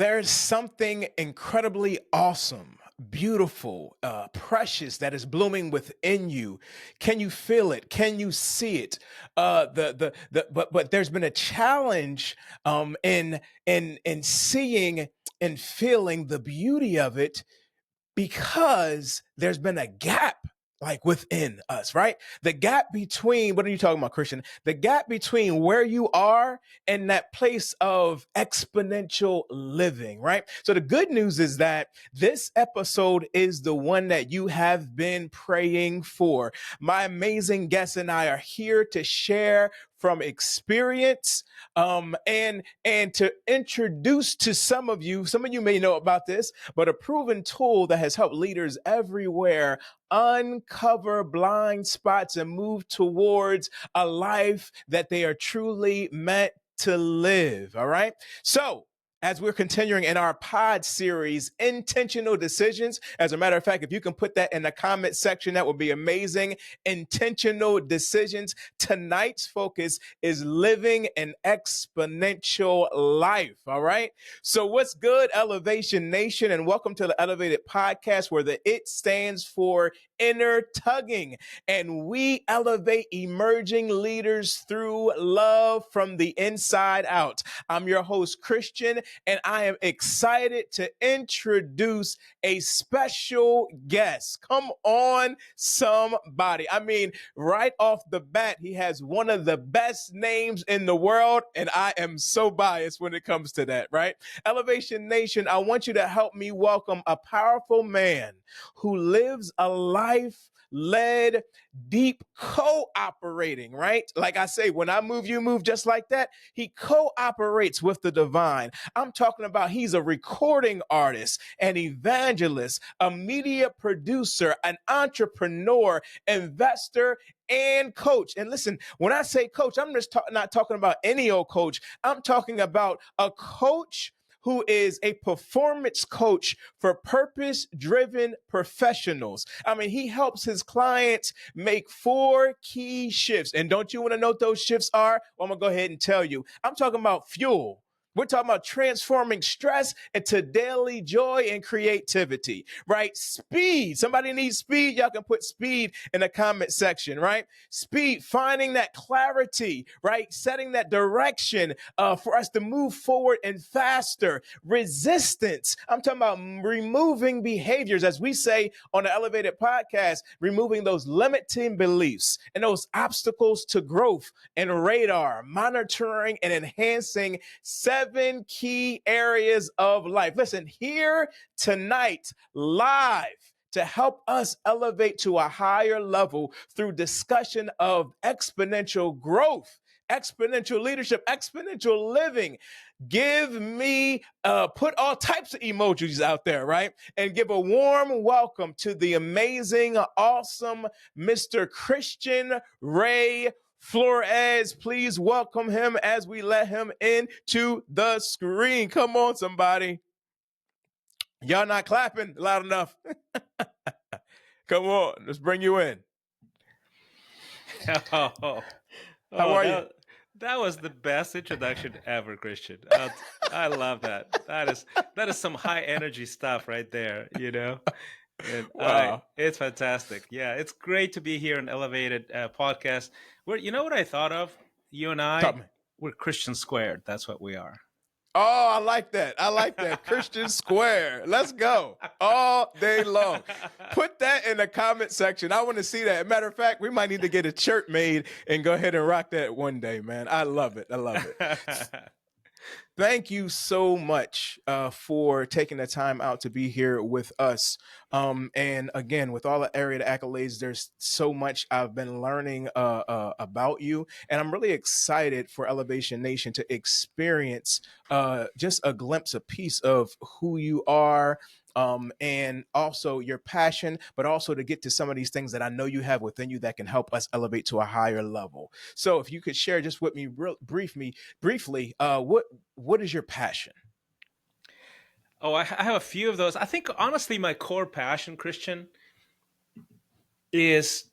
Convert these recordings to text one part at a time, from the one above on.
There's something incredibly awesome, beautiful, precious that is blooming within you. Can you feel it? Can you see it? But there's been a challenge in seeing and feeling the beauty of it because there's been a gap like within us, right? The gap between, what are you talking about, Christian? The gap between where you are and that place of exponential living, right? So the good news is that this episode is the one that you have been praying for. My amazing guests and I are here to share from experience, and to introduce to some of you may know about this, but a proven tool that has helped leaders everywhere uncover blind spots and move towards a life that they are truly meant to live. All right. So, as we're continuing in our pod series, Intentional Decisions. As a matter of fact, if you can put that in the comment section, that would be amazing. Intentional Decisions. Tonight's focus is living an exponential life. All right. So, what's good, Elevation Nation? And welcome to the Elevated Podcast, where the IT stands for inner tugging. And we elevate emerging leaders through love from the inside out. I'm your host, Christian, and I am excited to introduce a special guest. Come on, somebody. I mean, right off the bat, he has one of the best names in the world, and I am so biased when it comes to that, right? Elevation Nation, I want you to help me welcome a powerful man who lives a life led, deep cooperating, right? Like I say, when I move, you move just like that. He cooperates with the divine. I'm talking about he's a recording artist, an evangelist, a media producer, an entrepreneur, investor, and coach. And listen, when I say coach, I'm just not talking about any old coach. I'm talking about a coach who is a performance coach for purpose-driven professionals. I mean, he helps his clients make 4 key shifts. And don't you want to know what those shifts are? Well, I'm going to go ahead and tell you. I'm talking about fuel. We're talking about transforming stress into daily joy and creativity, right? Speed. Somebody needs speed. Y'all can put speed in the comment section, right? Speed, finding that clarity, right? Setting that direction for us to move forward and faster. Resistance. I'm talking about removing behaviors, as we say on the Elevated Podcast, removing those limiting beliefs and those obstacles to growth, and radar, monitoring and enhancing 7 key areas of life. Listen, here tonight, live, to help us elevate to a higher level through discussion of exponential growth, exponential leadership, exponential living. Give me, put all types of emojis out there, right? And give a warm welcome to the amazing, awesome Mr. Christian Ray Flores. Please welcome him as we let him into the screen. Come on, somebody. Y'all not clapping loud enough. Come on, let's bring you in. Oh, How are you? that was the best introduction ever, Christian. I love that. That is some high energy stuff right there, you know? And Wow. it's fantastic. Yeah, it's great to be here on Elevated Podcast. You know what I thought of? You and Talk I, me. we're Christian squared. That's what we are. Oh, I like that. I like that. Christian Square. Let's go all day long. Put that in the comment section. I want to see that. Matter of fact, we might need to get a shirt made and go ahead and rock that one day, man. I love it. I love it. Thank you so much for taking the time out to be here with us. And again, with all the area accolades, there's so much I've been learning about you. And I'm really excited for Elevation Nation to experience just a glimpse, a piece of who you are. And also your passion, but also to get to some of these things that I know you have within you that can help us elevate to a higher level. So if you could share just with me briefly, what is your passion? Oh, I have a few of those. I think honestly, my core passion, Christian, is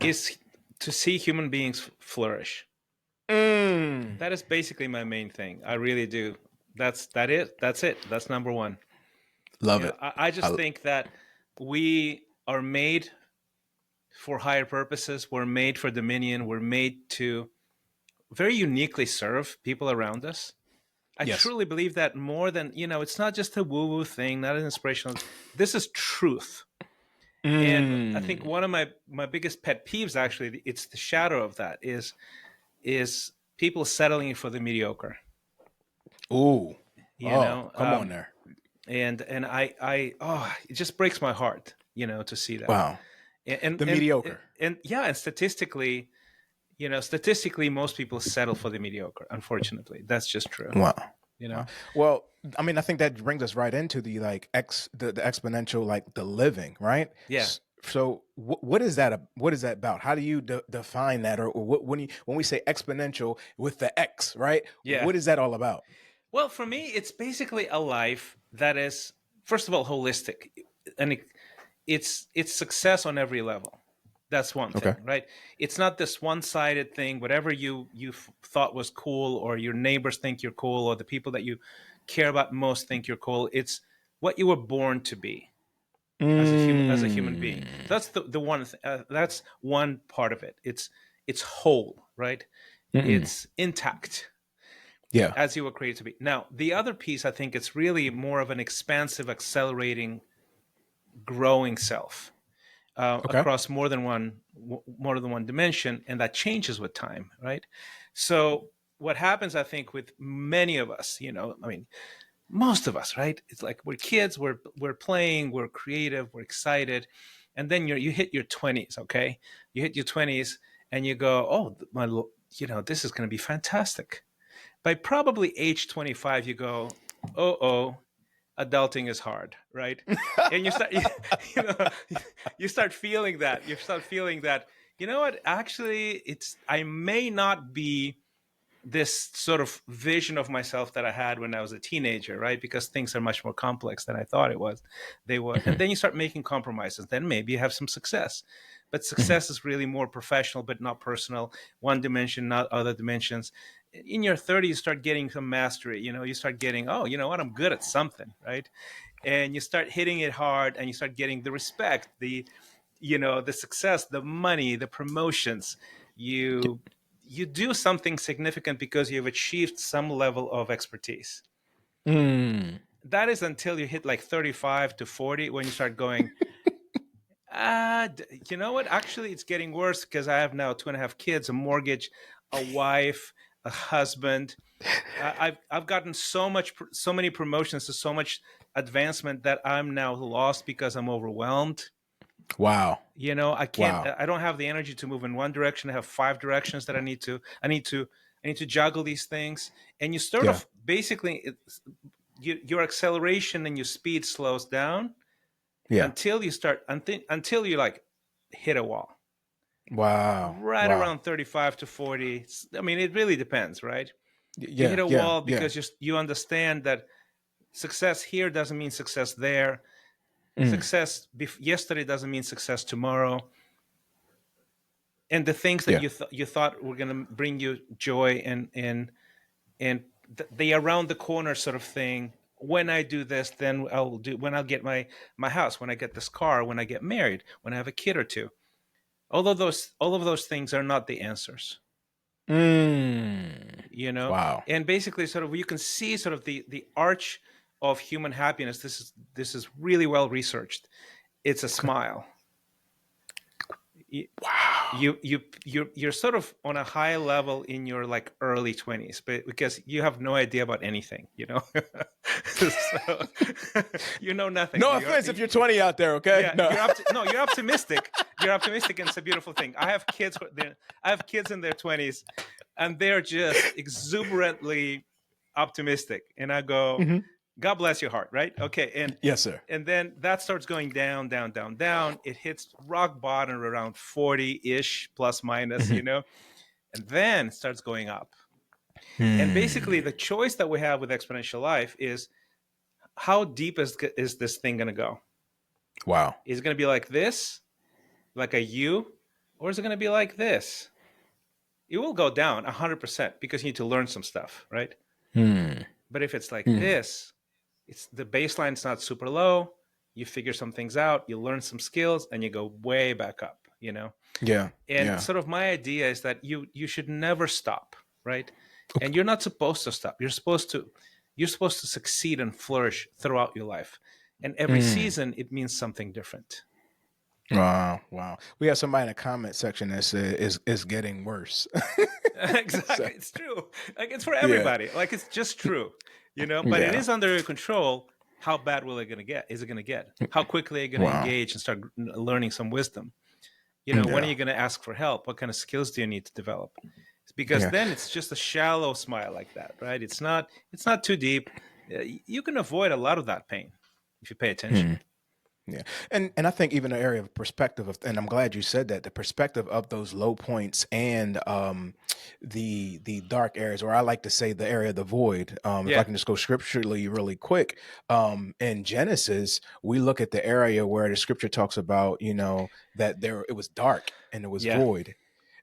is to see human beings flourish. Mm. That is basically my main thing. I really do That's it. That's number one. Love it. I just I, think that we are made for higher purposes. We're made for dominion. We're made to very uniquely serve people around us. I yes. truly believe that more than, it's not just a woo woo thing, not an inspirational. This is truth. And I think Mm. one of my biggest pet peeves, actually, it's the shadow of that, is people settling for the mediocre. Ooh. You Oh, know, come on there. and it just breaks my heart, to see that. Wow. And and The and, mediocre. and yeah, and statistically, most people settle for the mediocre. Unfortunately, that's just true. Wow. You Wow. know. Well, I mean, I think that brings us right into the the exponential, like the living, right? Yeah. So what is that? What is that about? How do you define that, or what, when we say exponential with the X, right? Yeah. What is that all about? Well, for me, it's basically a life that is, first of all, holistic, and it's success on every level. That's one Okay. thing, right? It's not this one-sided thing. Whatever you thought was cool, or your neighbors think you're cool, or the people that you care about most think you're cool. It's what you were born to be as a human being. Mm. That's the one. That's one part of it. It's whole, right? Mm-mm. It's intact Yeah. as you were created to be. Now, the other piece, I think it's really more of an expansive, accelerating, growing self Okay. across more than one dimension, and that changes with time, right? So what happens, I think, with many of us, I mean, most of us, right? It's like we're kids, we're playing, we're creative, we're excited, and then you hit your 20s, okay? You hit your 20s, and you go, oh, this is going to be fantastic. By probably age 25, you go, oh, adulting is hard, right? And you start, you know, you start feeling that. You start feeling that, you know what? Actually, I may not be this sort of vision of myself that I had when I was a teenager, right? Because things are much more complex than I thought they were. And Mhm. then you start making compromises. Then maybe you have some success. But Mhm. success is really more professional, but not personal. One dimension, not other dimensions. In your 30s, you start getting some mastery. You start getting, oh, you know what? I'm good at something, right? And you start hitting it hard, and you start getting the respect, the success, the money, the promotions. You do something significant because you've achieved some level of expertise. Mm. That is until you hit like 35 to 40, when you start going, you know what? Actually, it's getting worse because I have now 2.5 kids, a mortgage, a wife, a husband. I've gotten so many promotions, to so much advancement, that I'm now lost because I'm overwhelmed. Wow. I can't. Wow. I don't have the energy to move in one direction. I have 5 directions that I need to. I need to juggle these things, and you sort Yeah. of basically, your acceleration and your speed slows down Yeah. until you like hit a wall Wow. right Wow. around 35 to 40. I mean, it really depends, right? You hit Yeah. a Yeah. wall Yeah. because you understand that success here doesn't mean success there. Mm. Success yesterday doesn't mean success tomorrow. And the things that Yeah. you thought were going to bring you joy and the around the corner sort of thing. When I do this, then when I'll get my house, when I get this car, when I get married, when I have a kid or two. All of those things are not the answers, Mm. you know. Wow. And basically, sort of, you can see sort of the arch of human happiness. This is really well researched. It's a Okay. smile. Wow. You're sort of on a high level in your like early 20s, but because you have no idea about anything. So you know nothing. No offense if you're 20 out there, okay? Yeah, No. no, you're optimistic. You're optimistic, and it's a beautiful thing. I have kids in their 20s, and they're just exuberantly optimistic, and I go, Mhm. God bless your heart, right? Okay, and Yes, sir. and then that starts going down, down, down, down. It hits rock bottom around 40-ish, plus minus, Mhm. and then it starts going up. And basically, Hmm. the choice that we have with exponential life is, how deep is this thing going to go? Wow. Is it going to be like this, like a U, or is it going to be like this? It will go down 100% because you need to learn some stuff, right? Hmm. But if it's like Mm. this, it's the baseline's not super low. You figure some things out, you learn some skills, and you go way back up, you know? Yeah. And Yeah. sort of my idea is that you should never stop, right? Okay. And you're not supposed to stop. You're supposed to succeed and flourish throughout your life. And every Mm. season it means something different. Wow. Wow. We have somebody in the comment section that said is getting worse. So Exactly. It's true. Like it's for yeah. everybody. Like it's just true, but it Yeah. is under your control. How bad will it going to get? Is it going to get? How quickly are you going to Wow. engage and start learning some wisdom? When are Yeah. you going to ask for help? What kind of skills do you need to develop? Because Yeah. then it's just a shallow smile like that, right? It's not too deep. You can avoid a lot of that pain if you pay attention. Hmm. Yeah. And I think even the area of perspective of, and I'm glad you said that, the perspective of those low points and the dark areas, or I like to say the area of the void. If I Yeah. can just go scripturally really quick, in Genesis, we look at the area where the scripture talks about, that there it was dark and it was Yeah. void.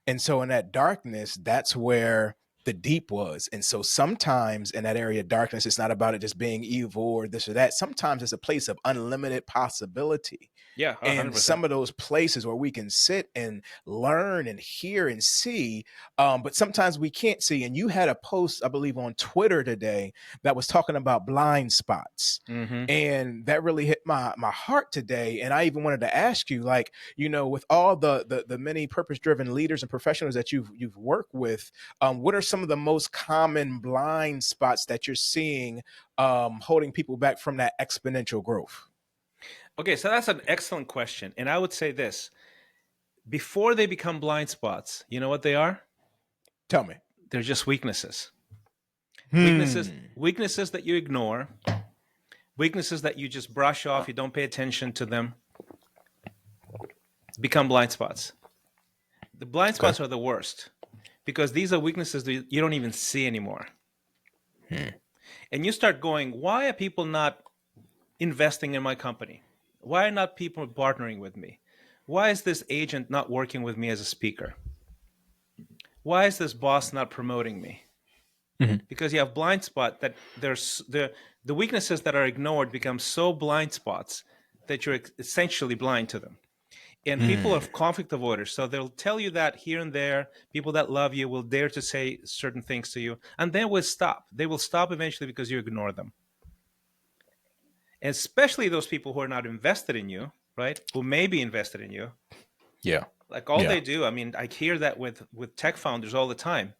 And so in that darkness, that's where the deep was. And so sometimes in that area of darkness, it's not about it just being evil or this or that. Sometimes it's a place of unlimited possibility. Yeah. And 100%. some of those places where we can sit and learn and hear and see, but sometimes we can't see. And you had a post, I believe, on Twitter today that was talking about blind spots. Mm-hmm. And that really hit my heart today. And I even wanted to ask you, like, with all the many purpose driven leaders and professionals that you've worked with, what are some of the most common blind spots that you're seeing holding people back from that exponential growth? Okay, so that's an excellent question. And I would say this: before they become blind spots, you know what they are? Tell me. They're just weaknesses. Weaknesses, Hmm. weaknesses that you ignore, weaknesses that you just brush off, you don't pay attention to them, become blind spots. The blind Okay. spots are the worst because these are weaknesses that you don't even see anymore. Hmm. And you start going, why are people not investing in my company? Why are not people partnering with me? Why is this agent not working with me as a speaker? Why is this boss not promoting me? Mhm. Because you have blind spot that there's the weaknesses that are ignored become so blind spots that you're essentially blind to them. And people are Mm. conflict avoiders, so they'll tell you that here and there. People that love you will dare to say certain things to you, and then will stop. They will stop eventually because you ignore them. And especially those people who are not invested in you, right? Who may be invested in you. Yeah. Like all Yeah. they do, I mean, I hear that with tech founders all the time.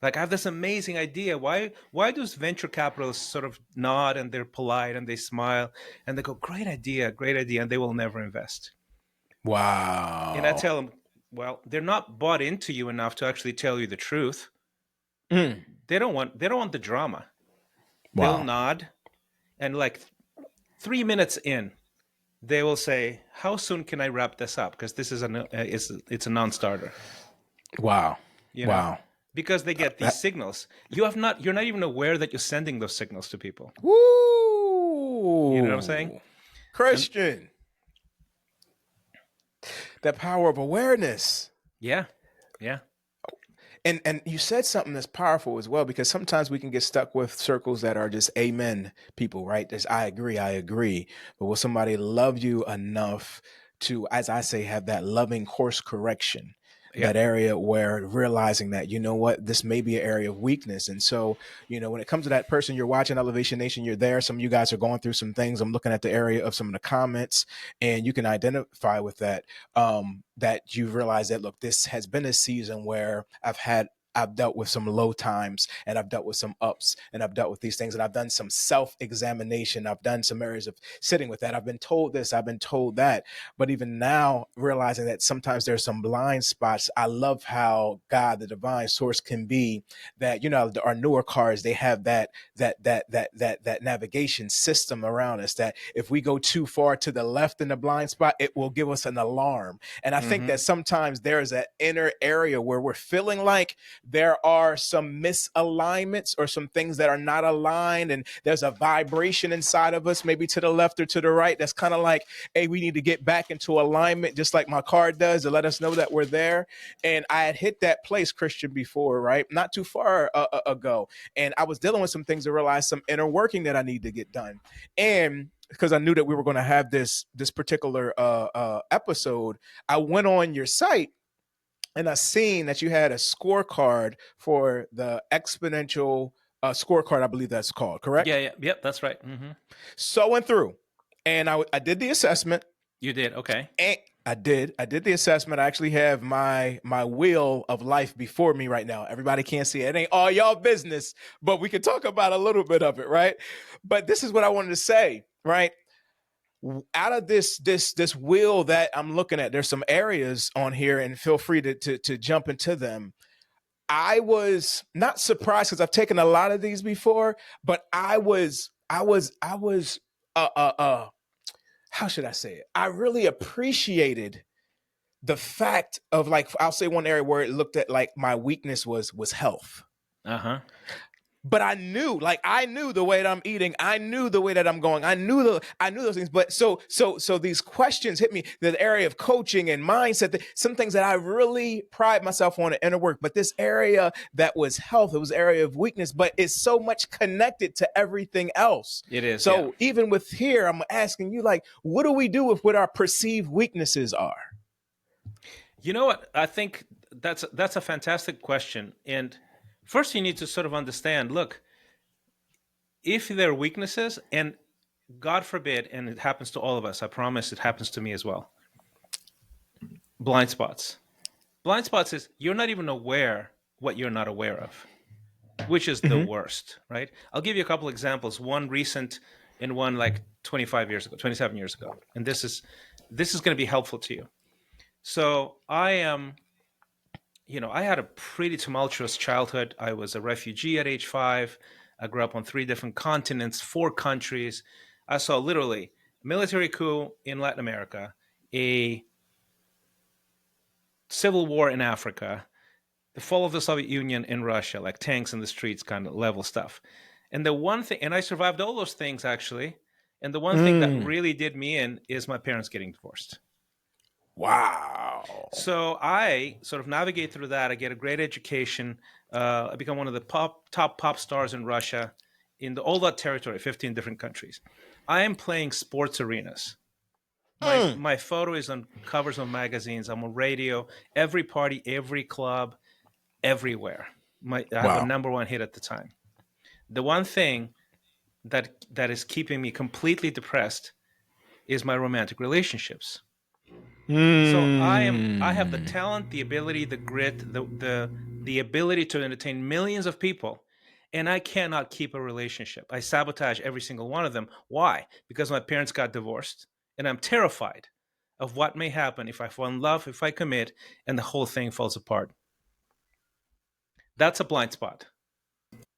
Like I have this amazing idea. Why does venture capitalists sort of nod and they're polite and they smile and they go, great idea, and they will never invest. And I Wow. tell them, well, they're not bought into you enough to actually tell you the truth. Mm. They don't want the drama. They'll Wow. nod and like 3 minutes in, they will say, "How soon can I wrap this up? Because this is it's a non-starter." Wow. You know, Wow. because they get these That. signals. You're not even aware that you're sending those signals to people. You know what I'm saying? Woo. And Christian. That power of awareness. yeah, yeah, And you said something that's powerful as well, because sometimes we can get stuck with circles that are just amen people, right? There's I agree. But will somebody love you enough to, as I say, have that loving course correction? yeah. That area where realizing that, this may be an area of weakness. And so, when it comes to that person you're watching Elevation Nation, you're there. Some of you guys are going through some things. I'm looking at the area of some of the comments, and you can identify with that. That you realize that, look, this has been a season where I've dealt with some low times, and I've dealt with some ups, and I've dealt with these things, and I've done some self-examination. I've done some areas of sitting with that. I've been told this, I've been told that. But even now, realizing that sometimes there's some blind spots, I love how God, the divine source, can be that, our newer cars, they have that navigation system around us, that if we go too far to the left in the blind spot, it will give us an alarm. And I think Mm-hmm. that sometimes there is that inner area where we're feeling like there are some misalignments or some things that are not aligned, and there's a vibration inside of us, maybe to the left or to the right, that's kind of like, hey, we need to get back into alignment, just like my card does, to let us know that we're there. And I had hit that place, Christian, before, right? Not too far ago. And I was dealing with some things to realize some inner working that I need to get done. And because I knew that we were going to have this particular episode, I went on your site and I seen that you had a scorecard for the exponential scorecard, I believe that's called, correct? Yep, that's right. Mm-hmm. So I went through and I did the assessment. You did, okay. And I did the assessment. I actually have my wheel of life before me right now. Everybody can't see it. It ain't all y'all business, but we can talk about a little bit of it, right? But this is what I wanted to say, right? Out of this wheel that I'm looking at, there's some areas on here, and feel free to jump into them. I was not surprised because I've taken a lot of these before, but I was how should I say it? I really appreciated the fact of, like, I'll say one area where it looked at like my weakness was health. Uh-huh. But I knew the way that I'm eating. I knew the way that I'm going. I knew those things. But so these questions hit me, the area of coaching and mindset, some things that I really pride myself on in inner work. But this area that was health, it was area of weakness, but it's so much connected to everything else. It is. So yeah. even with here, I'm asking you, like, what do we do with what our perceived weaknesses are? You know what? I think that's a fantastic question. And first, you need to sort of understand, look, if there are weaknesses, and God forbid, and it happens to all of us, I promise it happens to me as well, blind spots. Blind spots is you're not even aware what you're not aware of, which is the worst, right? I'll give you a couple examples, one recent and one like 27 years ago. And this is going to be helpful to you. So I had a pretty tumultuous childhood. I was a refugee at age 5. I grew up on 3 different continents, 4 countries. I saw literally a military coup in Latin America, a civil war in Africa, the fall of the Soviet Union in Russia, like tanks in the streets kind of level stuff. And the one thing, and I survived all those things actually. And the one thing that really did me in is my parents getting divorced. Wow. So I sort of navigate through that. I get a great education. I become one of the top pop stars in Russia, in all that territory, 15 different countries. I am playing sports arenas. My photo is on covers of magazines. I'm on radio, every party, every club, everywhere. I have a number 1 hit at the time. The one thing that is keeping me completely depressed is my romantic relationships. So I have the talent, the ability, the grit, the ability to entertain millions of people, and I cannot keep a relationship. I sabotage every single one of them. Why? Because my parents got divorced, and I'm terrified of what may happen if I fall in love, if I commit, and the whole thing falls apart. That's a blind spot.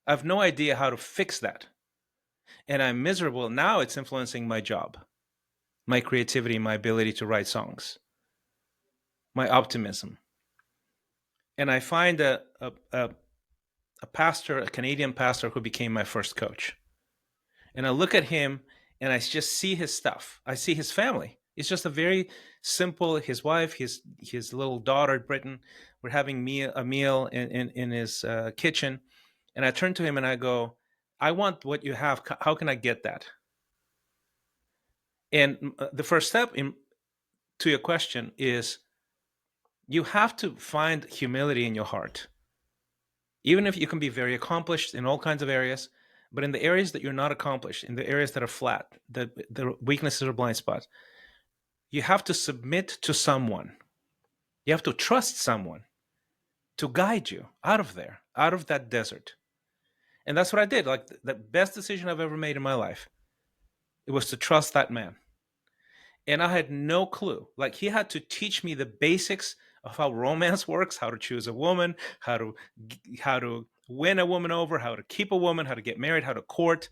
I have no idea how to fix that. And I'm miserable. Now it's influencing my job, my creativity, my ability to write songs, my optimism. And I find a pastor, a Canadian pastor, who became my first coach. And I look at him and I just see his stuff. I see his family. It's just a very simple, his wife, his little daughter, Britain, we're having a meal in his kitchen. And I turn to him and I go, I want what you have. How can I get that? And the first step to your question is you have to find humility in your heart. Even if you can be very accomplished in all kinds of areas, but in the areas that you're not accomplished, in the areas that are flat, the weaknesses or blind spots, you have to submit to someone. You have to trust someone to guide you out of there, out of that desert. And that's what I did. Like the best decision I've ever made in my life, it was to trust that man. And I had no clue. Like he had to teach me the basics of how romance works, how to choose a woman, how to win a woman over, how to keep a woman, how to get married, how to court,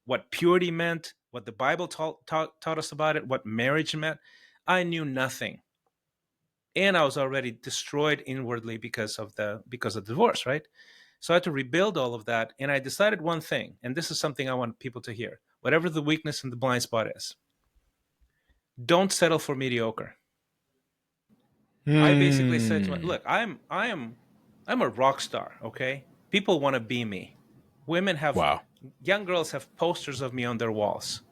what purity meant, what the Bible taught us about it, what marriage meant. I knew nothing. and I was already destroyed inwardly because of the divorce, right? So I had to rebuild all of that, and I decided one thing, and this is something I want people to hear: whatever the weakness and the blind spot is, don't settle for mediocre. I basically said to my, Mm. look, I'm a rock star, okay? People want to be me. Women have Wow. young girls have posters of me on their walls.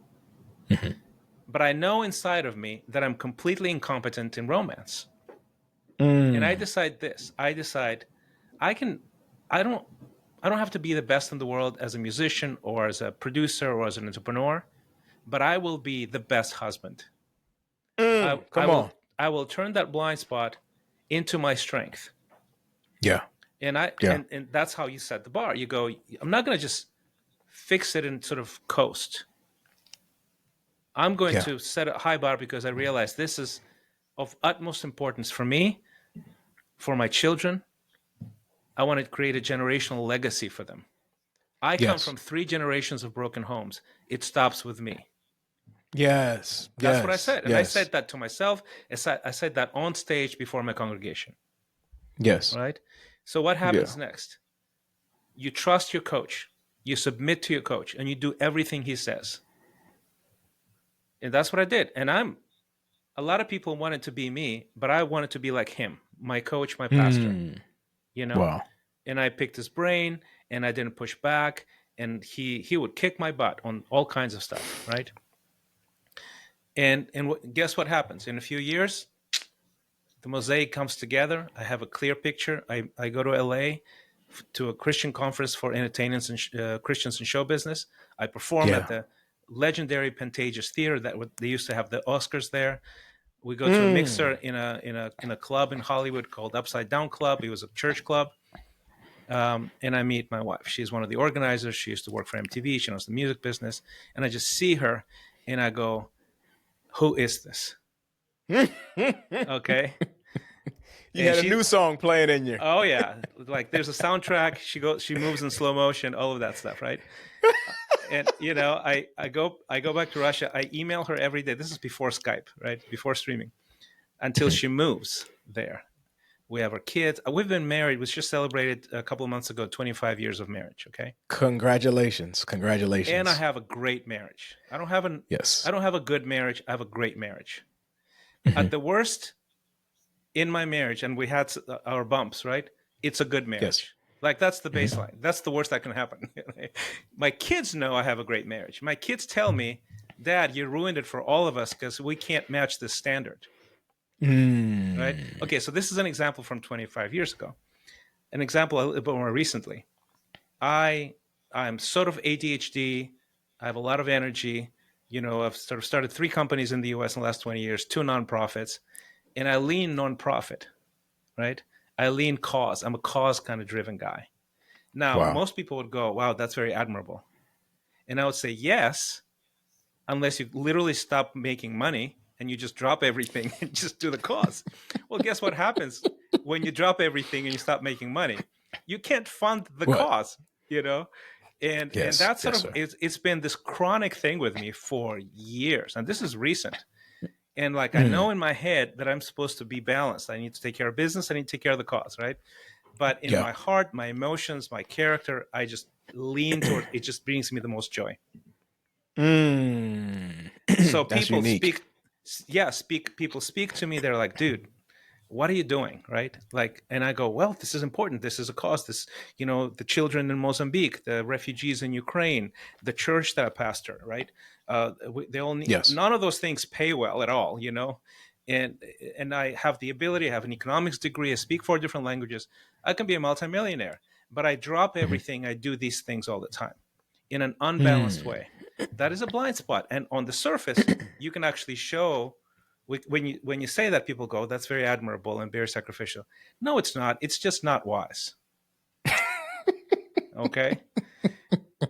Mhm. But I know inside of me that I'm completely incompetent in romance. And I Mm. decide this. I decide I can I don't I don't have to be the best in the world as a musician or as a producer or as an entrepreneur, but I will be the best husband. I Mm. I Come on. will I will turn that blind spot into my strength. Yeah. And Yeah. that's how you set the bar. You go, I'm not going to just fix it and sort of coast. I'm going Yeah. to set a high bar because I realize this is of utmost importance for me, for my children. I want to create a generational legacy for them. I come Yes. from 3 generations of broken homes. It stops with me. Yes. That's what I Yes. said. And I Yes. said that to myself. I said that on stage before my congregation, Yes. right? So what Yeah. happens next? You trust your coach, you submit to your coach, and you do everything he says. And that's what I did. And a lot of people wanted to be me, but I wanted to be like him, my coach, my pastor, Mm. you know? Wow. And I picked his brain and I didn't push back. And he would kick my butt on all kinds of stuff, right? And guess what happens? In a few years, the mosaic comes together. I have a clear picture. I go to LA to a Christian conference for entertainers and Christians in show business. I perform at Yeah. the legendary Pantages Theater that they used to have the Oscars there. We go to a mixer Mm. in a club in Hollywood called Upside Down Club. It was a church club. And I meet my wife. She's one of the organizers. She used to work for MTV. She knows the music business. And I just see her and I go, who is this? Okay. You And had a she, new song playing in you. oh yeah, like there's a soundtrack. She moves in slow motion, all of that stuff, right? And I go back to Russia. I email her every day. This is before Skype, right? Before streaming, until she moves there. We have our kids. We've been married. We just celebrated a couple of months ago 25 years of marriage. Okay, Congratulations. and I Congratulations. have a great marriage. I Yes. don't have a good marriage. I have a great marriage. At Mhm. the worst in my marriage, and we had our bumps, right? It's a good Yes. marriage. Like that's the Mhm. baseline. That's the worst that can happen. My kids know I have a great marriage. My kids tell me, "Dad, you ruined it for all of us because we can't match this standard." Right? Mm. Okay, so this is an example from 25 years ago. An example a little bit more recently. I I'm sort of ADHD. I have a lot of energy. I've sort of started 3 companies in the U.S. in the last 20 years, 2 nonprofits, and I lean nonprofit, right? I lean cause. I'm a cause kind of driven guy. Now, Wow. most people would go, "Wow, that's very admirable," and I would say, "Yes, unless you literally stop making money and you just drop everything and just do the cause." Well, guess what happens when you drop everything and you stop making money? You can't fund the What? cause, you know? And Yes. that's sort Yes, of sir. it's been this chronic thing with me for years. And this is recent. And like I Mm. know in my head that I'm supposed to be balanced. I need to take care of business, I need to take care of the cause, right? But in Yeah. my heart, my emotions, my character, I just lean toward it just brings me the most joy. Mm. So That's people unique. speak yeah, speak people speak to me, they're like, "Dude, what are you doing?" Right? Like, and I go, "Well, this is important. This is a cause. This, the children in Mozambique, the refugees in Ukraine, the church that I pastor, right? They all need, Yes. none of those things pay well at all, and I have the ability, I have an economics degree, I speak 4 different languages. I can be a multimillionaire, but I drop Mhm. everything. I do these things all the time in an unbalanced Mm. way. That is a blind spot. And on the surface, you can actually show, when you say that, people go, "That's very admirable and very sacrificial." No, it's not. It's just not wise. Okay.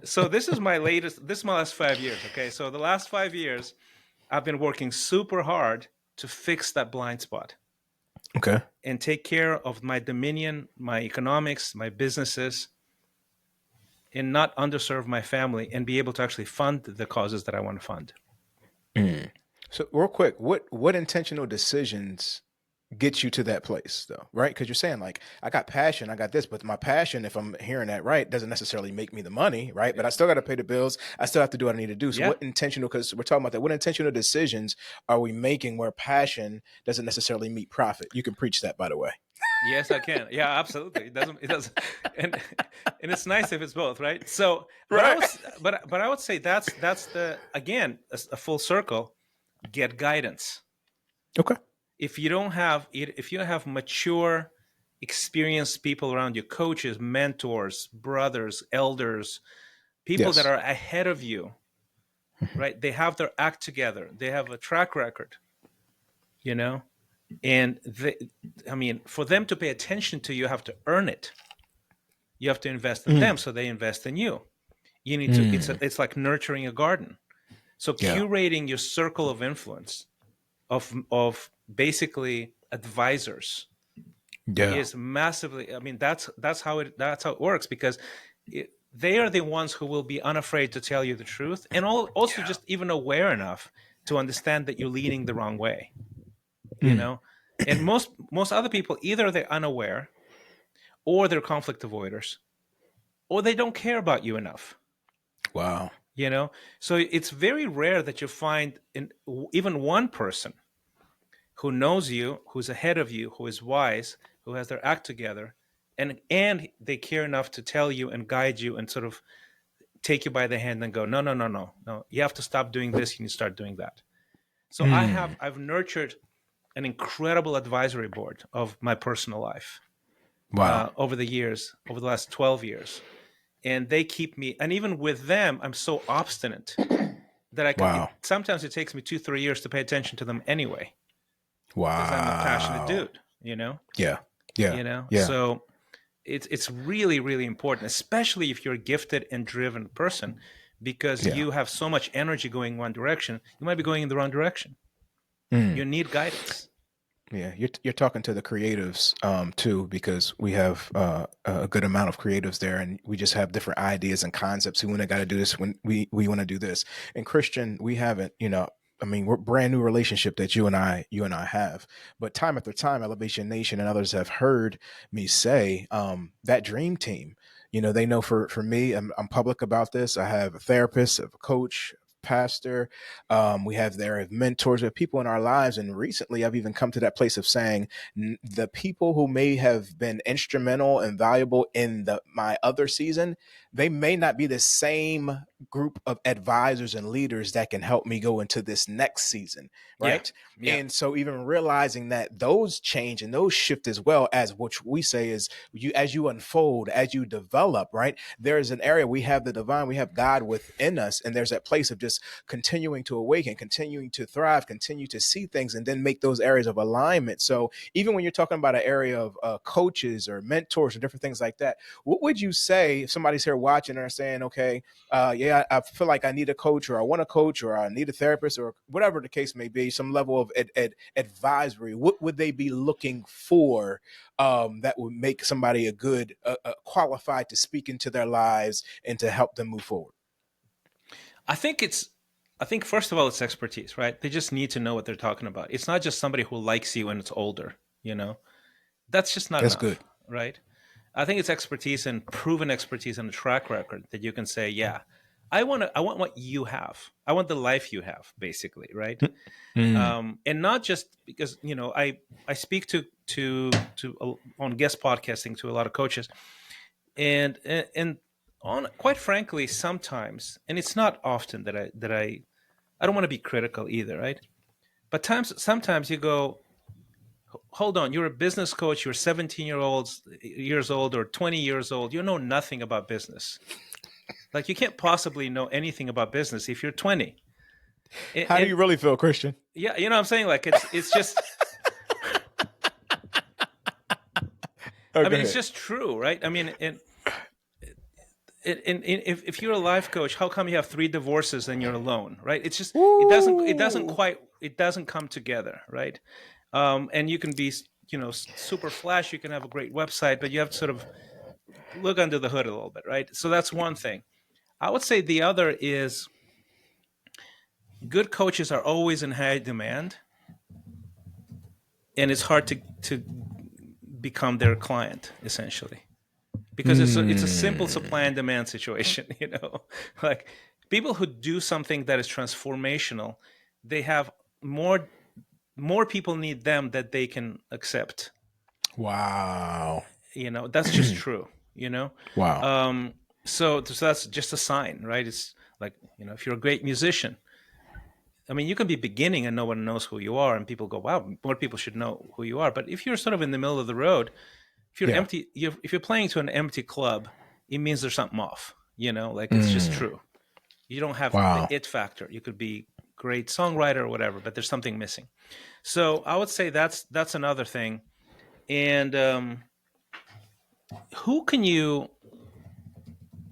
So this is my latest. This is my last 5 years. Okay. So the last 5 years, I've been working super hard to fix that blind spot Okay. and take care of my dominion, my economics, my businesses, and not underserve my family and be able to actually fund the causes that I want to fund. Mm. So real quick, what intentional decisions get you to that place though, right? Because you're saying like, I got passion, I got this, but my passion, if I'm hearing that right, doesn't necessarily make me the money, right? But I still got to pay the bills. I still have to do what I need to do. So Yeah. what intentional, because we're talking about that, what intentional decisions are we making where passion doesn't necessarily meet profit? You can preach that, by the way. Yes, I can. Yeah, absolutely. It doesn't, and and it's nice if it's both, right? So, but I Right. would, but I would say that's the again a full circle. Get guidance. Okay. If you don't have mature, experienced people around you, coaches, mentors, brothers, elders, people that Yes. are ahead of you, right? They have their act together. They have a track record, you know, and I mean, for them to pay attention to you, you have to earn it. You have to invest in Mm. them, so they invest in you. You need to. Mm. It's like nurturing a garden. So Yeah. curating your circle of influence of basically advisors Yeah. is massively. I mean, that's how it works, because they are the ones who will be unafraid to tell you the truth, and also Yeah. just even aware enough to understand that you're leaning the wrong way. You Mm. know, and most other people, either they're unaware, or they're conflict avoiders, or they don't care about you enough. Wow. So it's very rare that you find even one person who knows you, who's ahead of you, who is wise, who has their act together, and they care enough to tell you and guide you and sort of take you by the hand and go, no, no, no, no, no, you have to stop doing this, you need to start doing that. So Mm. I've nurtured an incredible advisory board of my personal life Wow. over the years, over the last 12 years. And they keep me, and even with them, I'm so obstinate that Wow. sometimes it takes me 2-3 years to pay attention to them anyway, because I'm a passionate Wow. dude, you know, Yeah. Yeah. Yeah. So it's really, really important, especially if you're a gifted and driven person, because Yeah. you have so much energy going one direction, you might be going in the wrong direction. Mm. You need guidance. Yeah, you're talking to the creatives too, because we have a good amount of creatives there, and we just have different ideas and concepts. We want to got to do this when we want to do this. And Christian, we haven't, I mean, we're brand new relationship that you and I have, but time after time, Elevation Nation and others have heard me say that dream team. They know for me, I'm public about this. I have a therapist, I have a coach, pastor. We have their mentors, we have people in our lives. And recently, I've even come to that place of saying the people who may have been instrumental and valuable in my other season, they may not be the same group of advisors and leaders that can help me go into this next season. Yeah, Right. yeah, And so even realizing that those change and those shift as well, as which we say is as you unfold, as you develop, right? There's an area we have the divine, we have God within us. And there's that place of just continuing to awaken, continuing to thrive, continue to see things, and then make those areas of alignment. So even when you're talking about an area of coaches or mentors or different things like that, what would you say if somebody's here watching and are saying, okay, yeah, I feel like I need a coach, or I want a coach, or I need a therapist, or whatever the case may be, some level of advisory, what would they be looking for that would make somebody a good, qualified to speak into their lives and to help them move forward? I think it's I think first of all, it's expertise, right? They just need to know what they're talking about. It's not just somebody who likes you when it's older, you know. That's just not That's good. enough, right? I think it's expertise and proven expertise and a track record that you can say, yeah, I want what you have. I want the life you have, basically, right? Mm. And not just because I speak to on guest podcasting to a lot of coaches, and on quite frankly, sometimes, and it's not often that I don't want to be critical either, right? But sometimes you go, hold on, you're a business coach, you're 17 years old or 20 years old, you know nothing about business. Like, you can't possibly know anything about business if you're 20. How do And you really feel, Christian? yeah, you know what I'm saying? Like, it's just, Oh, I go mean, it's ahead. just true, right? I mean, if you're a life coach, how come you have 3 divorces and you're alone, right? It's just, Woo. it doesn't come together, right? And you can be, super flash, you can have a great website, but you have to sort of look under the hood a little bit, right? So that's one thing. I would say the other is good coaches are always in high demand, and it's hard to become their client essentially, because it's a simple Hmm. supply and demand situation. Like people who do something that is transformational, they have more people need them that they can accept. Wow. That's just true. you know Wow. um so that's just a sign, right? It's like, if you're a great musician, I mean, you can be beginning and no one knows who you are, and people go, "Wow, more people should know who you are." But if you're sort of in the middle of the road, if you're Yeah. empty, if you're playing to an empty club, it means there's something off. Like it's just Mm. true. You don't have the Wow. it factor. You could be great songwriter or whatever, but there's something missing. So I would say that's another thing. And who can you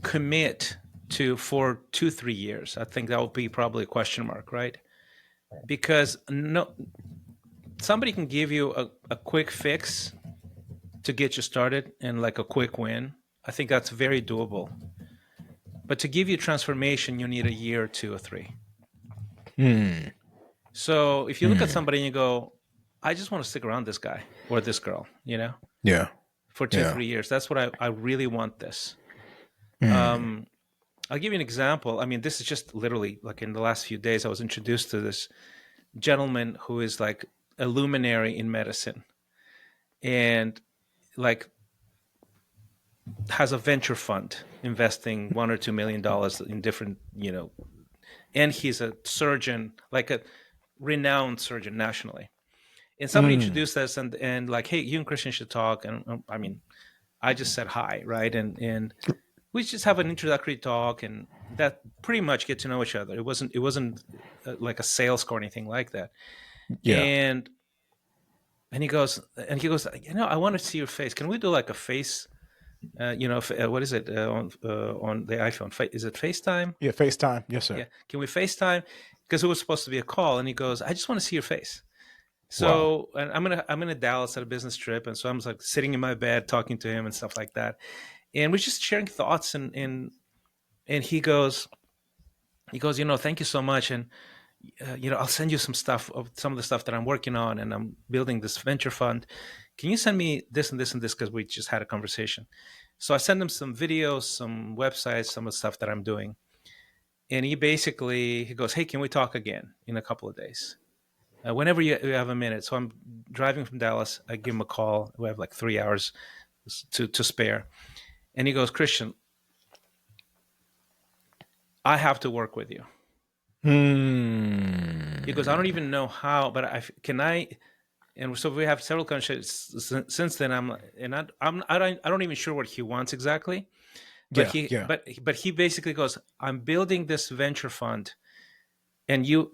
commit to for 2-3 years? I think that would be probably a question mark, right? Because no, somebody can give you a quick fix to get you started and like a quick win. I think that's very doable. But to give you transformation, you need a year, 2 or 3. Hmm. So if you look at Hmm. somebody and you go, I just want to stick around this guy or this girl, Yeah. for two, Yeah. 3 years. That's what I really want this. Hmm. Um, I'll give you an example. I mean, this is just literally like in the last few days, I was introduced to this gentleman who is like a luminary in medicine, and like has a venture fund investing $1 or $2 million in different, and he's a surgeon, like a renowned surgeon nationally. And somebody Mm. introduced us, and like, hey, you and Christian should talk. And I mean, I just said hi, right? And we just have an introductory talk, and that pretty much get to know each other. It wasn't like a sales call or anything like that. Yeah. And he goes, I want to see your face. Can we do like a face? What is it on the iPhone? Is it FaceTime? Yeah. FaceTime. Yes, sir. Yeah. Can we FaceTime? Because it was supposed to be a call, and he goes, I just want to see your face. Wow. So, and I'm in Dallas at a business trip, and so I'm like sitting in my bed talking to him and stuff like that, and we're just sharing thoughts, and he goes, thank you so much, and I'll send you some stuff of some of the stuff that I'm working on, and I'm building this venture fund. Can you send me this and this and this, because we just had a conversation. So I send him some videos, some websites, some of the stuff that I'm doing, and he goes, hey, can we talk again in a couple of days? Whenever you have a minute. So I'm driving from Dallas. I give him a call. We have like 3 hours to spare. And he goes, Christian, I have to work with you. He goes, I don't Hmm. even know how, but can I? And so we have several conversations since then. I don't even sure what he wants exactly. But Yeah. he Yeah. but but he basically goes, I'm building this venture fund, and your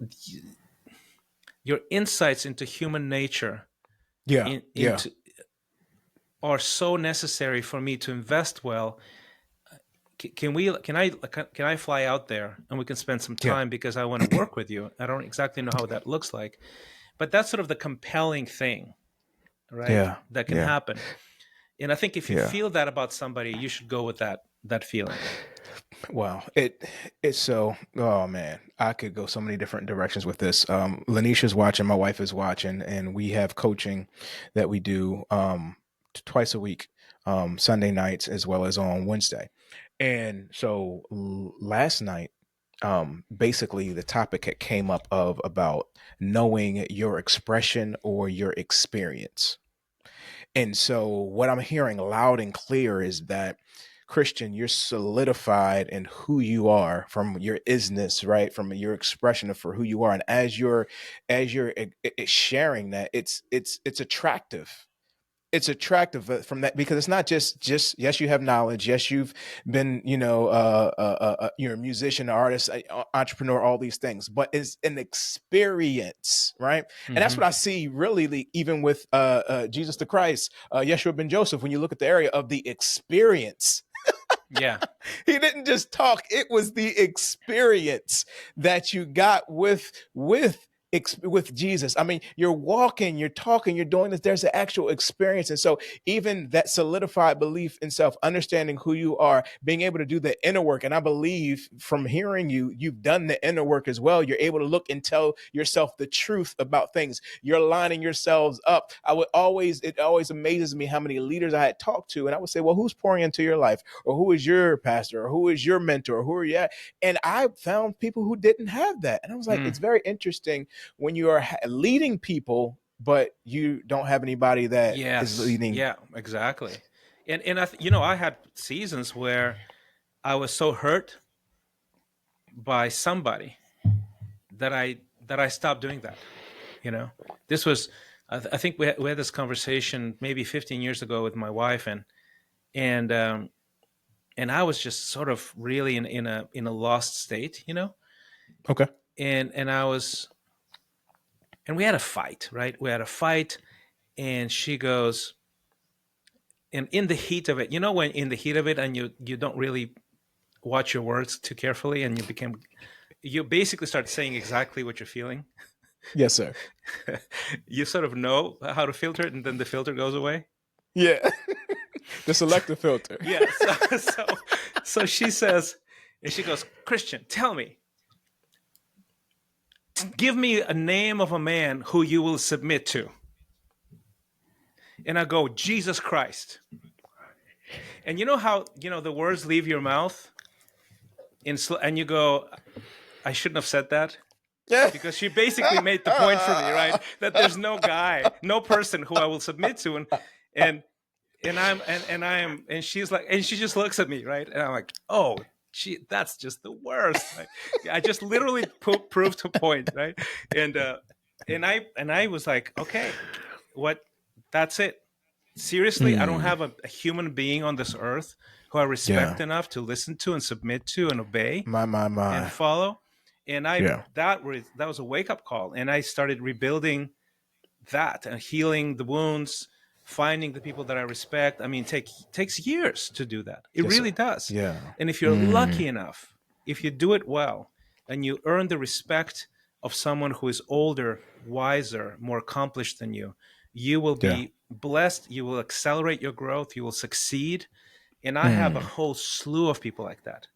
insights into human nature Yeah. Yeah. into are so necessary for me to invest well. Can I fly out there and we can spend some Yeah. time, because I want to work with you. I don't exactly know how that looks like, but that's sort of the compelling thing, right? Yeah. That can Yeah. happen. And I think if you Yeah. feel that about somebody, you should go with that feeling. Wow. It's so, oh man, I could go so many different directions with this. Lanisha's watching, my wife is watching, and we have coaching that we do twice a week, Sunday nights as well as on Wednesday. And so last night, basically the topic had came up of about knowing your expression or your experience. And so what I'm hearing loud and clear is that, Christian, you're solidified in who you are from your isness, right? From your expression of for who you are. And as you're sharing that, it's attractive. It's attractive from that, because it's not just yes, you have knowledge, yes, you've been, you're a musician, artist, entrepreneur, all these things, but it's an experience, right? And that's Mm-hmm. what I see really, even with Jesus the Christ, Yeshua ben Joseph. When you look at the area of the experience, Yeah. he didn't just talk, it was the experience that you got with with Jesus. I mean, you're walking, you're talking, you're doing this. There's an actual experience. And so, even that solidified belief in self, understanding who you are, being able to do the inner work. And I believe from hearing you, you've done the inner work as well. You're able to look and tell yourself the truth about things. You're lining yourselves up. It always amazes me how many leaders I had talked to. And I would say, well, who's pouring into your life? Or who is your pastor? Or who is your mentor? Or who are you at? And I found people who didn't have that. And I was like, Mm. it's very interesting when you are leading people, but you don't have anybody that is Yes. leading. Yeah, exactly. And you know, I had seasons where I was so hurt by somebody that I stopped doing that. You know, this was I think we had this conversation maybe 15 years ago with my wife, and and I was just sort of really in a lost state, you know, Okay. and I was, and we had a fight, right? We had a fight, and she goes, and in the heat of it, you know, when in the heat of it, and you don't really watch your words too carefully, and you basically start saying exactly what you're feeling. Yes, sir. You sort of know how to filter it, and then the filter goes away. Yeah. The selective filter. Yeah. So she says, and she goes, Christian, tell me, give me a name of a man who you will submit to. And I go, Jesus Christ. And you know how, you know, the words leave your mouth and you go, I shouldn't have said that. Yeah. Because she basically made the point for me, right? That there's no guy, no person who I will submit to. And and she's like, and she just looks at me, right? And I'm like, oh, that's just the worst. Like, I just literally proved a point, right? And I was like, okay, what? That's it. Seriously, I don't have a human being on this earth who I respect Yeah. enough to listen to and submit to and obey and My. follow. And Yeah. that was a wake up call, and I started rebuilding that and healing the wounds, finding the people that I respect. I mean, takes years to do that. It Yes, really sir. does. Yeah. And if you're lucky enough, if you do it well, and you earn the respect of someone who is older, wiser, more accomplished than you will Yeah. be blessed. You will accelerate your growth. You will succeed. And I have a whole slew of people like that.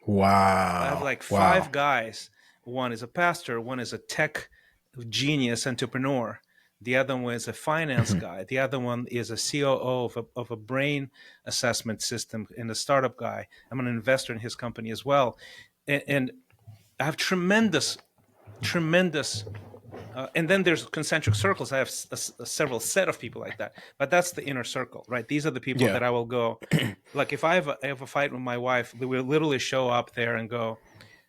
I have Wow. like Wow. five guys. One is a pastor, one is a tech genius entrepreneur, the other one is a finance guy, the other one is a COO of a brain assessment system and a startup guy. I'm an investor in his company as well. And I have tremendous and then there's concentric circles. I have several set of people like that, but that's the inner circle, right? These are the people Yeah. that I will go, like if I have a fight with my wife, we will literally show up there and go,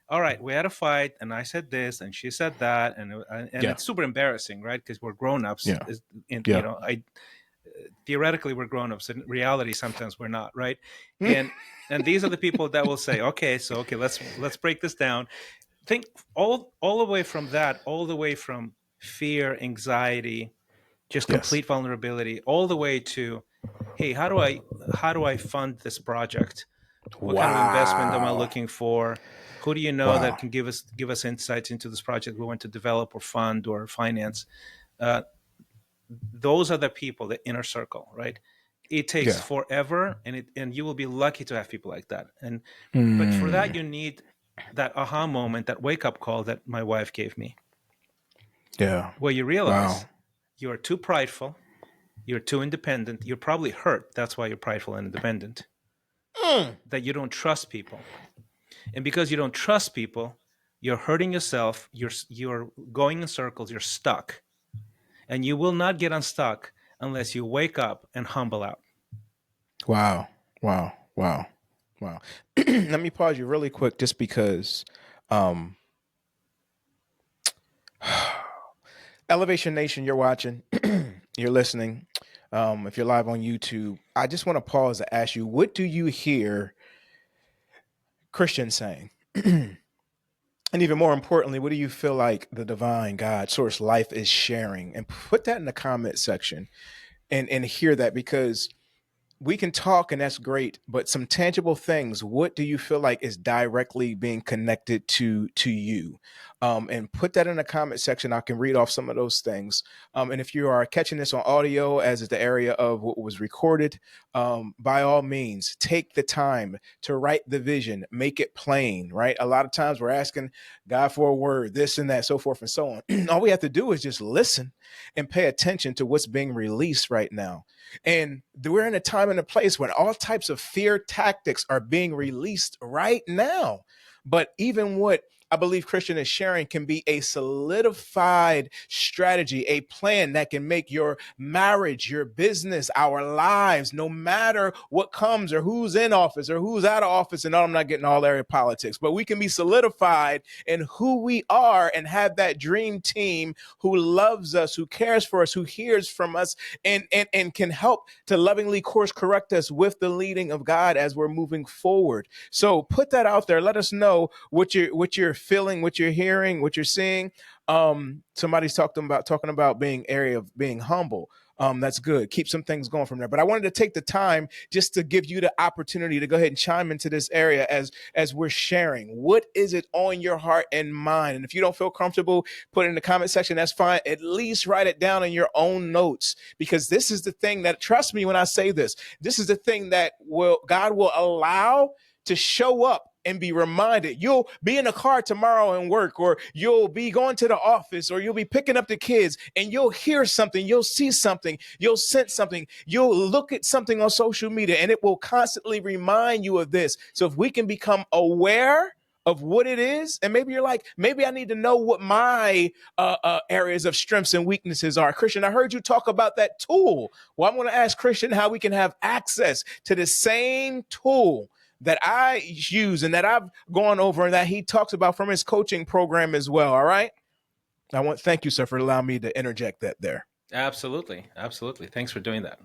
all right, we had a fight, and I said this, and she said that, and Yeah. it's super embarrassing, right? Because we're grown-ups, Yeah. and Yeah. I theoretically we're grown-ups. In reality, sometimes we're not, right? And these are the people that will say, okay, let's break this down. Think all the way from that, all the way from fear, anxiety, just Yes. complete vulnerability, all the way to, hey, how do I fund this project? What kind of investment am I Wow. looking for? Who do you know that Wow. can give us insights into this project we want to develop or fund or finance? Uh, those are the people, the inner circle, right? It takes Yeah. forever, and you will be lucky to have people like that. But for that, Mm. you need that aha moment, that wake up call that my wife gave me, Yeah. where you Wow. realize you are too prideful, you're too independent, you're probably hurt. That's why you're prideful and independent. That you don't trust people. And because you don't trust people, you're hurting yourself, you're going in circles, you're stuck. And you will not get unstuck unless you wake up and humble out. Wow. Wow. Wow. Wow. Let me pause you really quick just because um Elevation Nation, you're watching, you're listening. If you're live on YouTube, I just want to pause to ask you, what do you hear Christians saying? And even more importantly, what do you feel like the divine God source life is sharing? And put that in the comment section and hear that, because we can talk and that's great, but some tangible things, what do you feel like is directly being connected to you? And put that in the comment section. I can read off some of those things. And if you are catching this on audio, as is the area of what was recorded, by all means, take the time to write the vision, make it plain, right? A lot of times we're asking God for a word, this and that, so forth and so on. All we have to do is just listen and pay attention to what's being released right now. And we're in a time and a place when all types of fear tactics are being released right now. But even what I believe Christian is sharing can be a solidified strategy, a plan that can make your marriage, your business, our lives, no matter what comes or who's in office or who's out of office. And I'm not getting all area politics, but we can be solidified in who we are and have that dream team who loves us, who cares for us, who hears from us, and can help to lovingly course correct us with the leading of God as we're moving forward. So put that out there. Let us know what you're feeling, what you're hearing, what you're seeing. Somebody's talking about being area of being humble. That's good. Keep some things going from there. But I wanted to take the time just to give you the opportunity to go ahead and chime into this area as we're sharing. What is it on your heart and mind? And if you don't feel comfortable, put it in the comment section. That's fine. At least write it down in your own notes, because this is the thing that, trust me when I say this, this is the thing that God will allow to show up and be reminded. You'll be in a car tomorrow and work, or you'll be going to the office, or you'll be picking up the kids, and you'll hear something, you'll see something, you'll sense something, you'll look at something on social media, and it will constantly remind you of this. So if we can become aware of what it is, and maybe you're like, maybe I need to know what my areas of strengths and weaknesses are. Christian, I heard you talk about that tool. Well, I'm going to ask Christian how we can have access to the same tool that I use and that I've gone over and that he talks about from his coaching program as well. All right. Thank you, sir, for allowing me to interject that there. Absolutely. Absolutely. Thanks for doing that.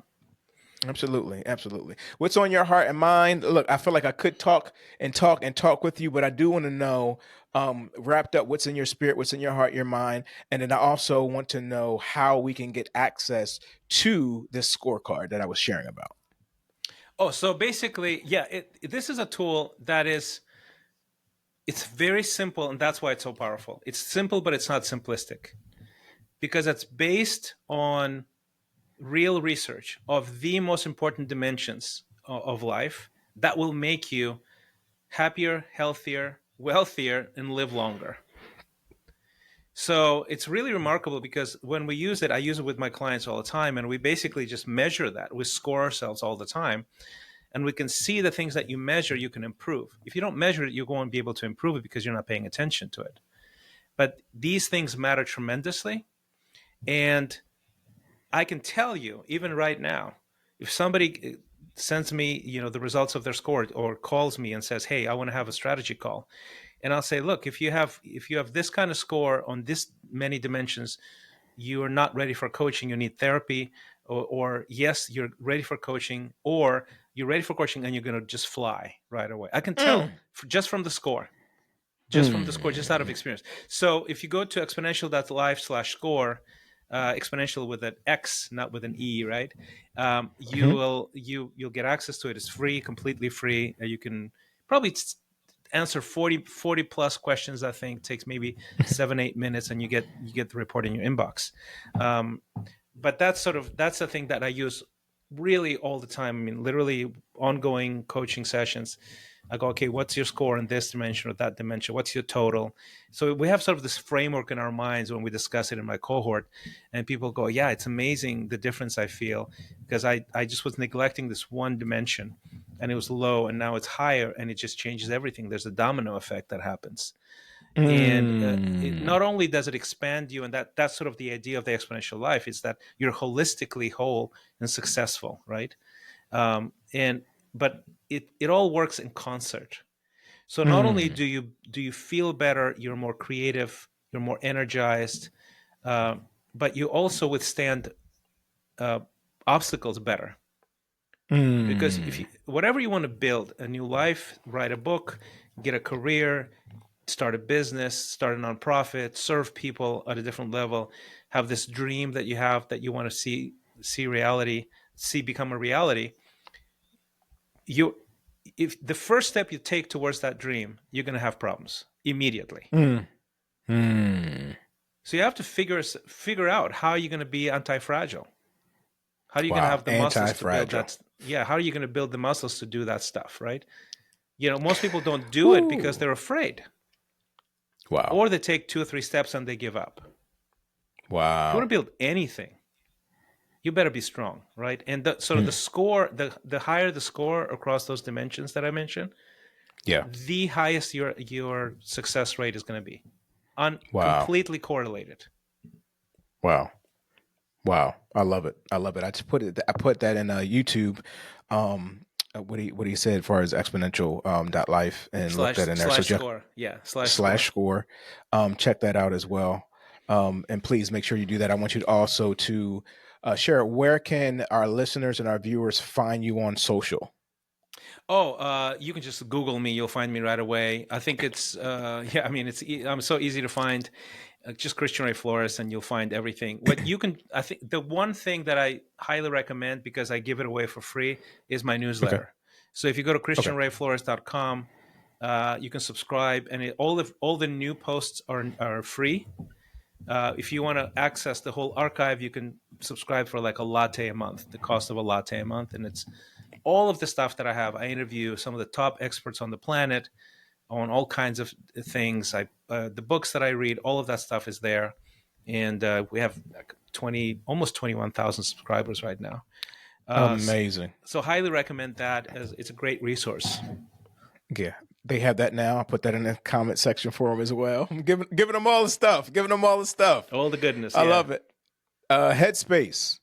Absolutely. Absolutely. What's on your heart and mind? Look, I feel like I could talk and talk and talk with you, but I do want to know, wrapped up, what's in your spirit, what's in your heart, your mind. And then I also want to know how we can get access to this scorecard that I was sharing about. Oh, so basically, yeah, this is a tool that it's very simple, and that's why it's so powerful. It's simple, but it's not simplistic, because it's based on real research of the most important dimensions of life that will make you happier, healthier, wealthier, and live longer. So it's really remarkable, because when we use it, I use it with my clients all the time, and we basically just measure that. We score ourselves all the time, and we can see the things that you measure, you can improve. If you don't measure it, you won't be able to improve it because you're not paying attention to it. But these things matter tremendously. And I can tell you, even right now, if somebody sends me, the results of their score, or calls me and says, "Hey, I want to have a strategy call," and I'll say, "Look, if you have this kind of score on this many dimensions, you are not ready for coaching. You need therapy, or yes, you're ready for coaching, or you're ready for coaching and you're going to just fly right away." I can tell just from the score, just out of experience. So if you go to exponential.life/score, exponential with an X, not with an E, right? You'll get access to it. It's free, completely free. You can probably answer 40 plus questions. I think takes maybe 7-8 minutes, and you get the report in your inbox. But that's the thing that I use really all the time. I mean, literally ongoing coaching sessions. I go, okay, what's your score in this dimension or that dimension? What's your total? So we have sort of this framework in our minds when we discuss it in my cohort, and people go, yeah, it's amazing the difference I feel, because I just was neglecting this one dimension, and it was low, and now it's higher, and it just changes everything. There's a domino effect that happens. And not only does it expand you, and that's sort of the idea of the exponential life, is that you're holistically whole and successful, right? But it all works in concert. So not only do you feel better, you're more creative, you're more energized, but you also withstand obstacles better. Because whatever you want to build, a new life, write a book, get a career, start a business, start a nonprofit, serve people at a different level, have this dream that you have that you want to see become a reality. you if the first step you take towards that dream, you're going to have problems immediately. Mm. Mm. So you have to figure out how you're going to be anti-fragile. How are you going to Wow. have the muscles to build Anti-fragile. that? Yeah, how are you going to build the muscles to do that stuff, right? Most people don't do it because Woo. they're afraid, Wow. or they take 2 or 3 steps and they give up. If you Wow. want to build anything, you better be strong, right? And sort of the Mm. score, the higher the score across those dimensions that I mentioned, Yeah. the highest your success rate is going to be, Wow. completely correlated. Wow. Wow. I love it. I love it. I put that in YouTube. What he said as far as exponential dot life and looked at in there. So Slash just score, yeah, slash slash score. score. Check that out as well. And please make sure you do that. I want you to also to share where can our listeners and our viewers find you on social. Oh, you can just Google me. You'll find me right away. I think it's yeah. I mean, I'm so easy to find. Just Christian Ray Flores, and you'll find everything. What you can, I think, the one thing that I highly recommend because I give it away for free is my Okay. newsletter. So if you go to Okay. christianrayflores.com, you can subscribe, and all the new posts are free. If you want to access the whole archive, you can subscribe for like a latte a month, the cost of a latte a month, and it's all of the stuff that I have. I interview some of the top experts on the planet on all kinds of things. The books that I read, all of that stuff is there, and we have like almost 21,000 subscribers right now. Uh, Amazing. so highly recommend that, as it's a great resource. Yeah. They have that now. I put that in the comment section for them as well. I'm giving them all the stuff. Giving them all the stuff. All the goodness, I yeah. love it. Headspace.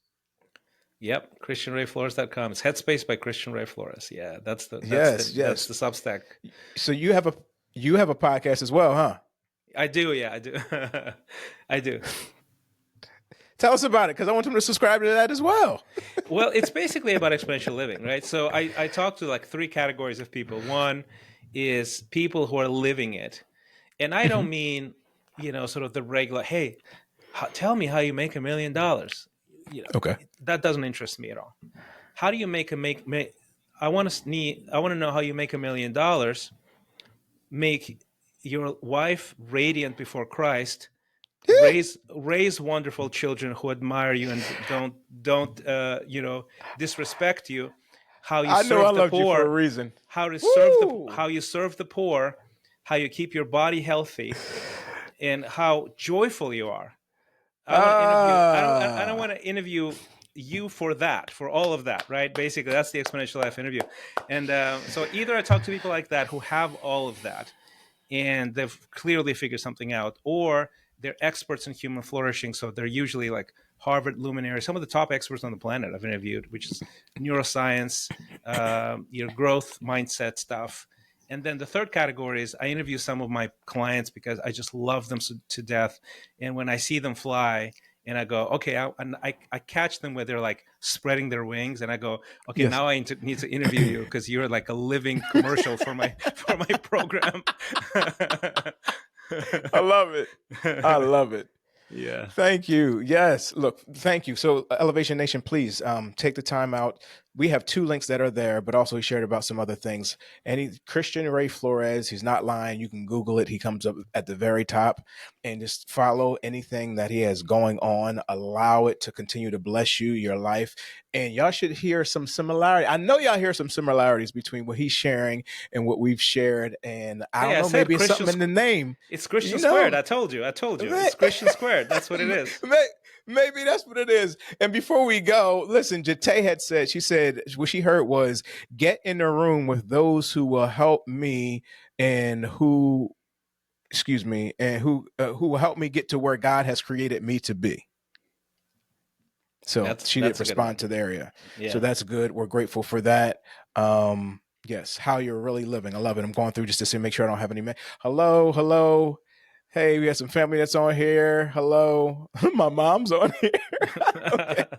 Yep, christianrayflores.com. It's Headspace by Christian Ray Flores. Yeah, that's the Yes, that's yes. the Substack. So you have a podcast as well, huh? I do, yeah, I do. I do. Tell us about it, because I want them to subscribe to that as well. Well, it's basically about exponential living, right? So I talk to like 3 categories of people. One is people who are living it. And I don't mean, sort of the regular, hey, tell me how you make $1 million. Okay. That doesn't interest me at all. How do you I want to know how you make $1 million, make your wife radiant before Christ, raise wonderful children who admire you and don't disrespect you, how you I know I serve the loved you for a poor, reason. how Woo! you serve the poor, how you keep your body healthy, and how joyful you are. I want to interview. I don't want to interview you for all of that, right? Basically, that's the Exponential Life interview. And so either I talk to people like that who have all of that, and they've clearly figured something out, or they're experts in human flourishing. So they're usually like Harvard luminaries, some of the top experts on the planet I've interviewed, which is neuroscience, growth mindset stuff. And then the third category is I interview some of my clients because I just love them to death. And when I see them fly, and I go, okay, I catch them where they're like spreading their wings, and I go, okay, Yes. now I need to interview you because you're like a living commercial for my program. I love it. I love it. Yeah. Thank you. Yes. Look, thank you. So Elevation Nation, please take the time out. We have 2 links that are there, but also he shared about some other things. And Christian Ray Flores, he's not lying. You can Google it. He comes up at the very top, and just follow anything that he has going on. Allow it to continue to bless you, your life. And y'all should hear some similarity. I know y'all hear some similarities between what he's sharing and what we've shared. And I Hey, don't I know, said maybe it's Christian. something in the name. It's Christian You squared. know, I told you. It's Christian squared. That's what it is. maybe that's what it is. And before we go, listen, Jate had said, she said, what she heard was, get in the room with those who will help me and who will help me get to where God has created me to be. So she didn't That's a good one. respond to the area. Yeah. So that's good. We're grateful for that. Yes, how you're really living. I love it. I'm going through just to see, make sure I don't have any. Hello. Hey, we have some family that's on here. Hello. My mom's on here. Okay. uh,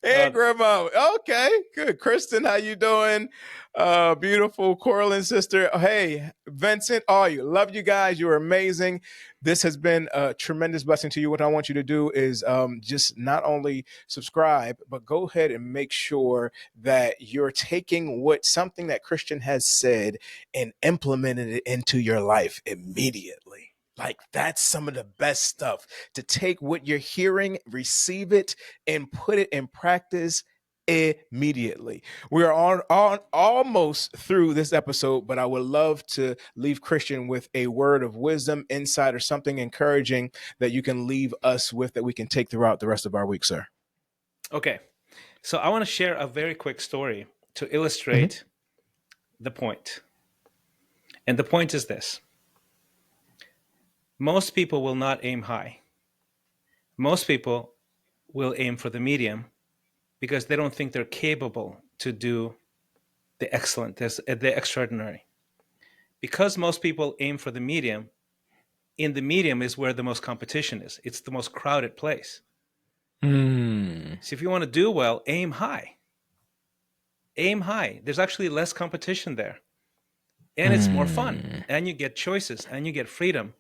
And grandma. Okay, good. Kristen, how you doing? Beautiful Corlin sister. Hey, Vincent, all you. Love you guys. You're amazing. This has been a tremendous blessing to you. What I want you to do is just not only subscribe, but go ahead and make sure that you're taking what something that Christian has said and implementing it into your life immediately. Like that's some of the best stuff to take what you're hearing, receive it, and put it in practice immediately. We are on almost through this episode, but I would love to leave Christian with a word of wisdom, insight, or something encouraging that you can leave us with that we can take throughout the rest of our week, sir. okay. So I want to share a very quick story to Mm-hmm. illustrate the point. And the point is this: most people will not aim high. Most people will aim for the medium because they don't think they're capable to do the excellent, the extraordinary. Because most people aim for the medium, in the medium is where the most competition is. It's the most crowded place. Mm. So if you want to do well, aim high. Aim high. There's actually less competition there. And it's more fun. Mm. And you get choices and you get freedom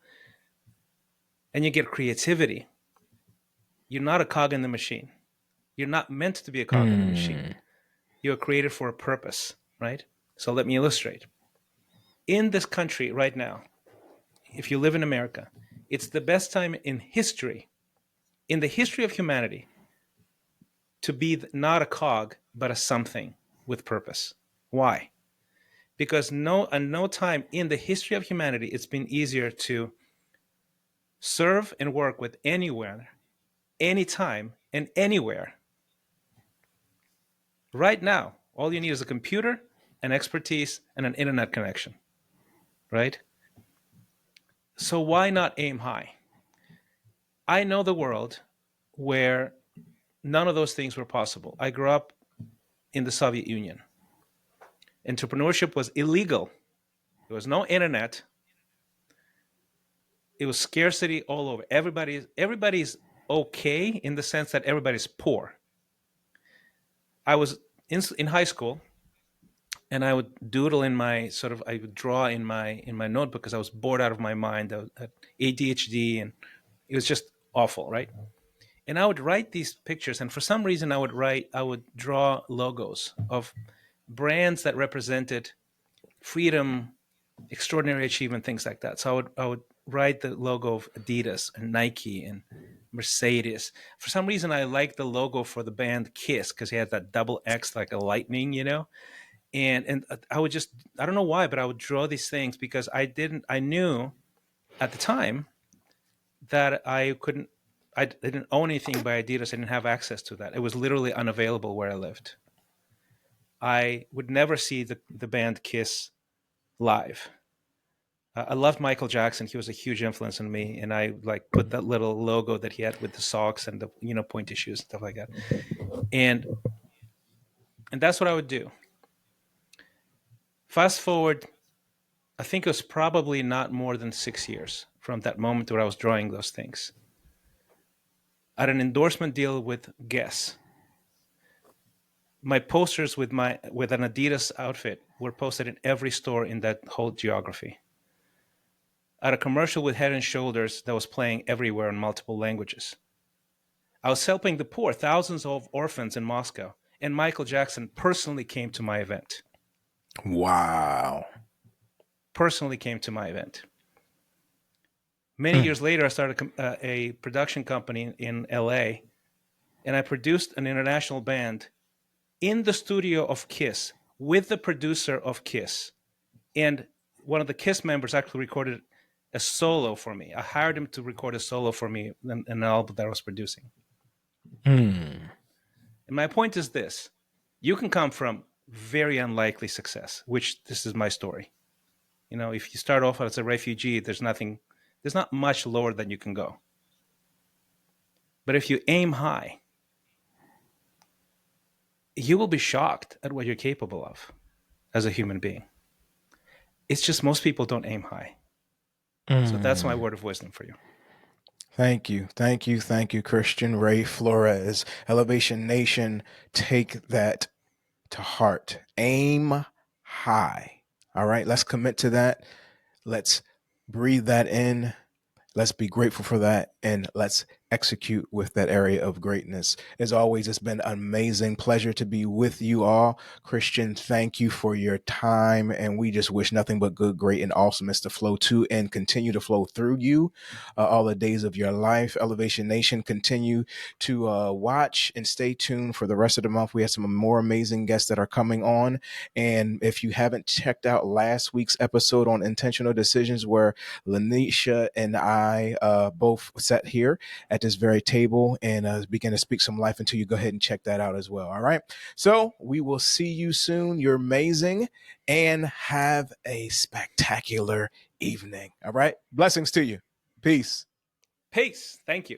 and you get creativity. You're not a cog in the machine. You're not meant to be a cog in the machine. Mm. You're created for a purpose, right? So let me illustrate. In this country right now, if you live in America, it's the best time in history, in the history of humanity, to be not a cog, but a something with purpose. Why? Because no time in the history of humanity it's been easier to serve and work with anywhere, anytime, and anywhere. Right now, all you need is a computer, an expertise, and an internet connection, right? So why not aim high? I know the world where none of those things were possible. I grew up in the Soviet Union. Entrepreneurship was illegal. There was no internet. It was scarcity all over. Everybody's okay in the sense that everybody's poor. I was in high school, and I would doodle in my I would draw in my notebook because I was bored out of my mind. I had ADHD, and it was just awful, right? And I would write these pictures, and for some reason, I would draw logos of brands that represented freedom, extraordinary achievement, things like that. So I would write the logo of Adidas and Nike and Mercedes. For some reason, I liked the logo for the band Kiss because he had that double X like a lightning, you know. And I would just, I don't know why, but I would draw these things because I knew at the time that I didn't own anything by Adidas. I didn't have access to that. It was literally unavailable where I lived. I would never see the band Kiss live. I loved Michael Jackson. He was a huge influence on me, and I like put that little logo that he had with the socks and the pointy shoes and stuff like that. And that's what I would do. Fast forward, I think it was probably not more than 6 years from that moment where I was drawing those things. I had an endorsement deal with Guess. My posters with an Adidas outfit were posted in every store in that whole geography. I had a commercial with Head and Shoulders that was playing everywhere in multiple languages. I was helping the poor, thousands of orphans in Moscow, and Michael Jackson personally came to my event. Wow. Personally came to my event. Many years later, I started a production company in LA, and I produced an international band in the studio of Kiss with the producer of Kiss. And one of the Kiss members actually recorded a solo for me. I hired him to record a solo for me in an album that I was producing. Mm. And my point is this: you can come from very unlikely success, which this is my story. If you start off as a refugee, there's not much lower than you can go. But if you aim high, you will be shocked at what you're capable of as a human being. It's just most people don't aim high. So that's my Mm. word of wisdom for you. Thank you. Thank you. Thank you, Christian Ray Flores. Elevation Nation, take that to heart. Aim high. All right, let's commit to that. Let's breathe that in. Let's be grateful for that, and let's execute with that area of greatness. As always, it's been an amazing pleasure to be with you all. Christian, thank you for your time, and we just wish nothing but good, great, and awesomeness to flow to and continue to flow through you all the days of your life. Elevation Nation, continue to watch and stay tuned for the rest of the month. We have some more amazing guests that are coming on, and if you haven't checked out last week's episode on intentional decisions, where Lanisha and I both sat here at this very table and began to speak some life into you, go ahead and check that out as well. All right. So we will see you soon. You're amazing, and have a spectacular evening. All right. Blessings to you. Peace. Peace. Thank you.